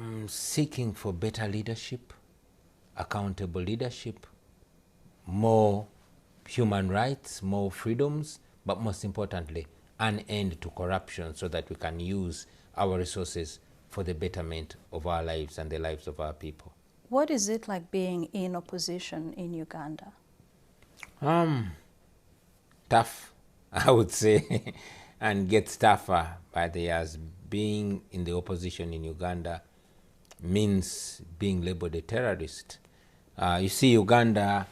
I'm seeking for better leadership, accountable leadership, more human rights, more freedoms, but most importantly, an end to corruption so that we can use our resources for the betterment of our lives and the lives of our people. What is it like being in opposition in Uganda? Tough, I would say, and gets tougher by the years. Being in the opposition in Uganda means being labeled a terrorist. You see, Uganda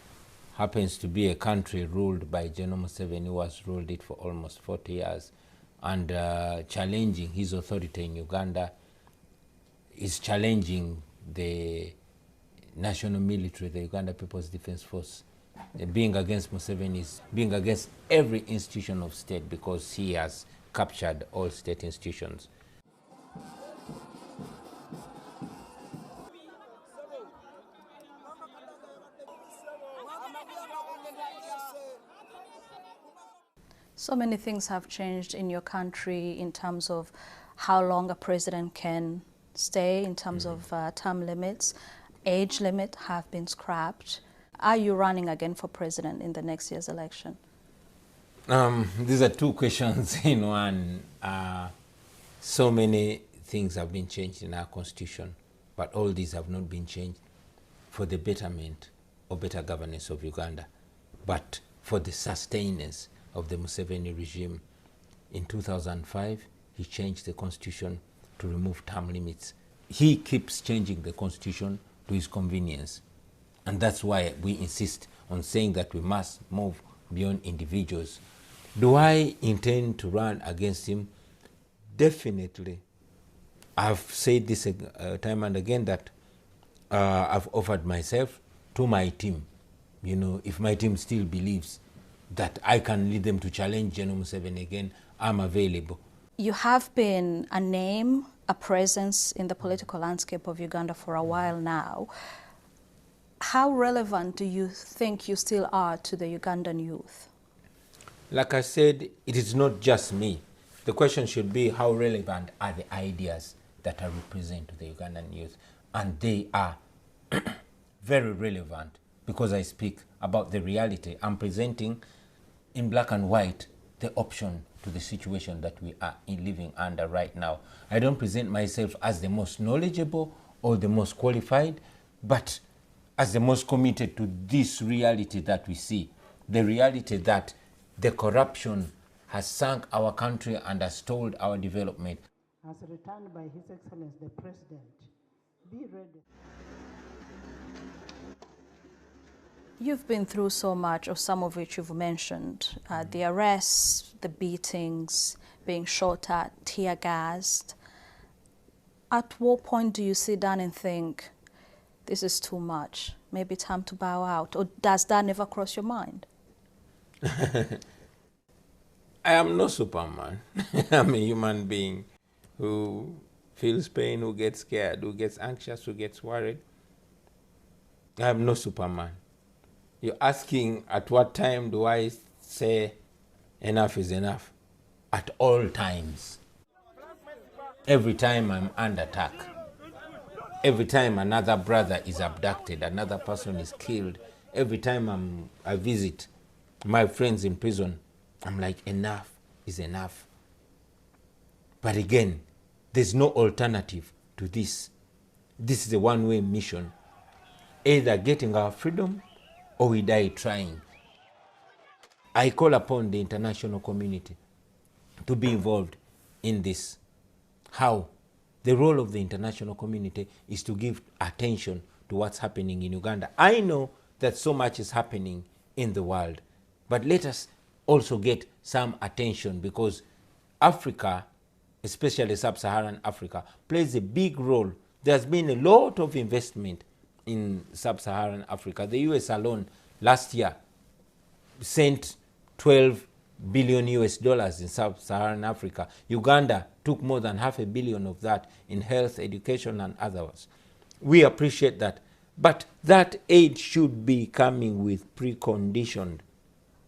happens to be a country ruled by General Museveni, who has ruled it for almost 40 years. And challenging his authority in Uganda is challenging the national military, the Uganda People's Defense Force. Being against Museveni is being against every institution of state, because he has captured all state institutions. So many things have changed in your country in terms of how long a president can stay, in terms of term limits. Age limit have been scrapped. Are you running again for president in the next year's election? These are two questions in one. So many things have been changed in our constitution, but all these have not been changed for the betterment or better governance of Uganda, but for the sustenance of the Museveni regime. In 2005, he changed the constitution to remove term limits. He keeps changing the constitution to his convenience. And that's why we insist on saying that we must move beyond individuals. Do I intend to run against him? Definitely. I've said this time and again that I've offered myself to my team. You know, if my team still believes that I can lead them to challenge General Museveni again, I'm available. You have been a name, a presence in the political landscape of Uganda for a while now. How relevant do you think you still are to the Ugandan youth? Like I said, it is not just me. The question should be, how relevant are the ideas that I represent to the Ugandan youth? And they are very relevant, because I speak about the reality. I'm presenting in black and white the option to the situation that we are living under right now. I don't present myself as the most knowledgeable or the most qualified, but as the most committed to this reality that we see, the reality that the corruption has sunk our country and has stalled our development. As returned by His Excellency the President, be ready. You've been through so much, of some of which you've mentioned, the arrests, the beatings, being shot at, tear gassed. At what point do you sit down and think, this is too much, maybe time to bow out? Or does that never cross your mind? I am no Superman. I'm a human being who feels pain, who gets scared, who gets anxious, who gets worried. I am no Superman. You're asking at what time do I say enough is enough? At all times. Every time I'm under attack. Every time another brother is abducted, another person is killed. Every time I visit my friends in prison, I'm like, enough is enough. But again, there's no alternative to this. This is a one-way mission. Either getting our freedom or we die trying. I call upon the international community to be involved in this. How? The role of the international community is to give attention to what's happening in Uganda. I know that so much is happening in the world, but let us also get some attention, because Africa, especially sub-Saharan Africa, plays a big role. There's been a lot of investment in sub-Saharan Africa. The US alone last year sent 12 billion US dollars in sub-Saharan Africa. Uganda took more than $500 million of that in health, education, and others. We appreciate that. But that aid should be coming with preconditioned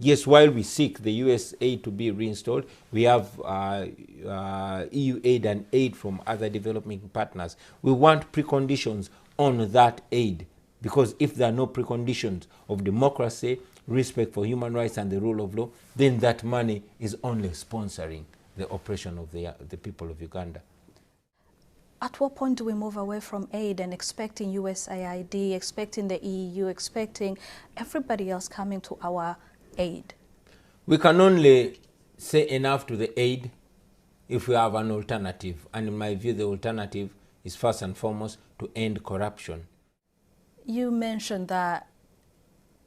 Yes, while we seek the US aid to be reinstalled, we have EU aid and aid from other developing partners. We want preconditions on that aid, because if there are no preconditions of democracy, respect for human rights and the rule of law, then that money is only sponsoring the oppression of the people of Uganda. At what point do we move away from aid and expecting USAID, expecting the EU, expecting everybody else coming to our aid? We can only say enough to the aid if we have an alternative. And in my view, the alternative is first and foremost to end corruption. You mentioned that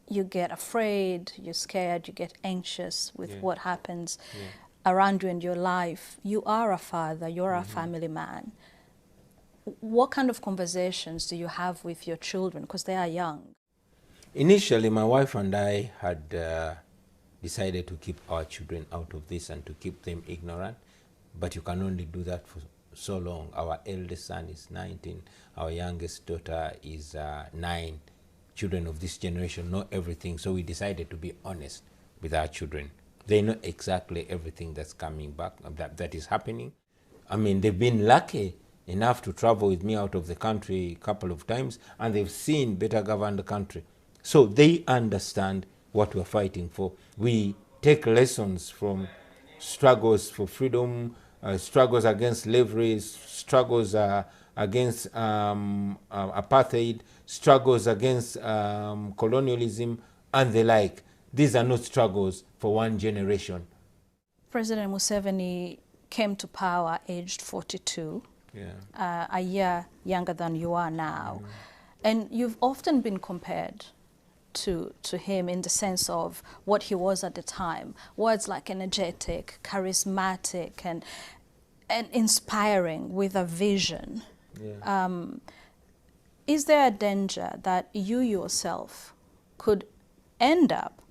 you get afraid, you're scared, you get anxious with what happens around you in your life. You are a father, you're a family man. What kind of conversations do you have with your children, because they are young? Initially, my wife and I had decided to keep our children out of this and to keep them ignorant, but you can only do that for so long. Our eldest son is 19, our youngest daughter is 9. Children of this generation know everything, so we decided to be honest with our children. They know exactly everything that's coming back, that is happening. I mean, they've been lucky enough to travel with me out of the country a couple of times, and they've seen better governed country. So they understand what we're fighting for. We take lessons from struggles for freedom, struggles against slavery, struggles against apartheid, struggles against colonialism, and the like. These are not struggles for one generation. President Museveni came to power aged 42, a year younger than you are now. And you've often been compared to him in the sense of what he was at the time. Words like energetic, charismatic, and inspiring, with a vision. Is there a danger that you yourself could end up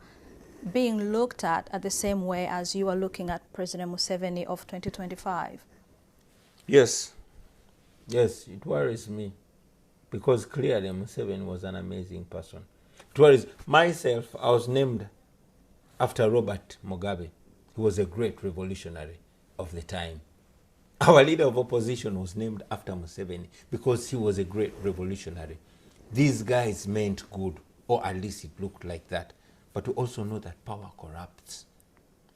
being looked at the same way as you are looking at President Museveni of 2025? Yes. Yes, it worries me, because clearly Museveni was an amazing person. It worries myself. I was named after Robert Mugabe. He was a great revolutionary of the time. Our leader of opposition was named after Museveni because he was a great revolutionary. These guys meant good, or at least it looked like that. But we also know that power corrupts,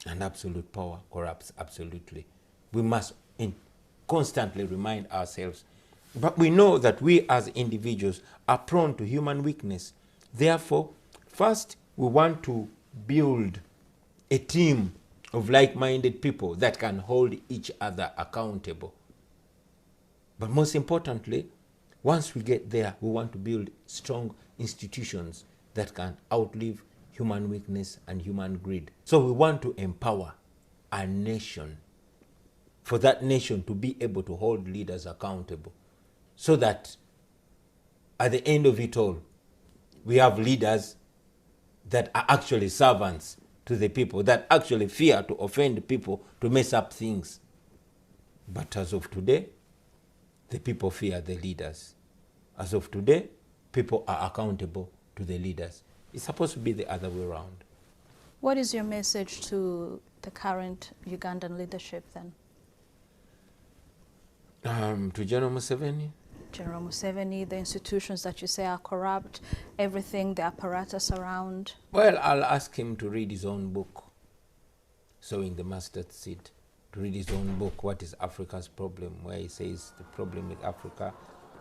and absolute power corrupts absolutely. We must constantly remind ourselves. But we know that we as individuals are prone to human weakness. Therefore, first, we want to build a team of like-minded people that can hold each other accountable. But most importantly, once we get there, we want to build strong institutions that can outlive human weakness and human greed. So we want to empower a nation, for that nation to be able to hold leaders accountable, so that at the end of it all, we have leaders that are actually servants to the people, that actually fear to offend people, to mess up things. But as of today, the people fear the leaders. As of today, people are accountable to the leaders. It's supposed to be the other way around. What is your message to the current Ugandan leadership then? To General Museveni? General Museveni, the institutions that you say are corrupt, everything, the apparatus around? Well, I'll ask him to read his own book, Sowing the Mustard Seed. To read his own book, What is Africa's Problem? Where he says the problem with Africa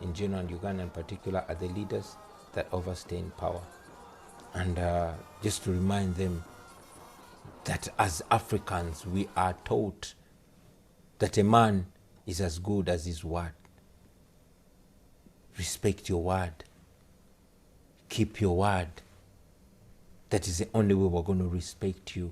in general and Uganda in particular are the leaders that overstay in power. And just to remind them that as Africans, we are taught that a man is as good as his word. Respect your word. Keep your word. That is the only way we're going to respect you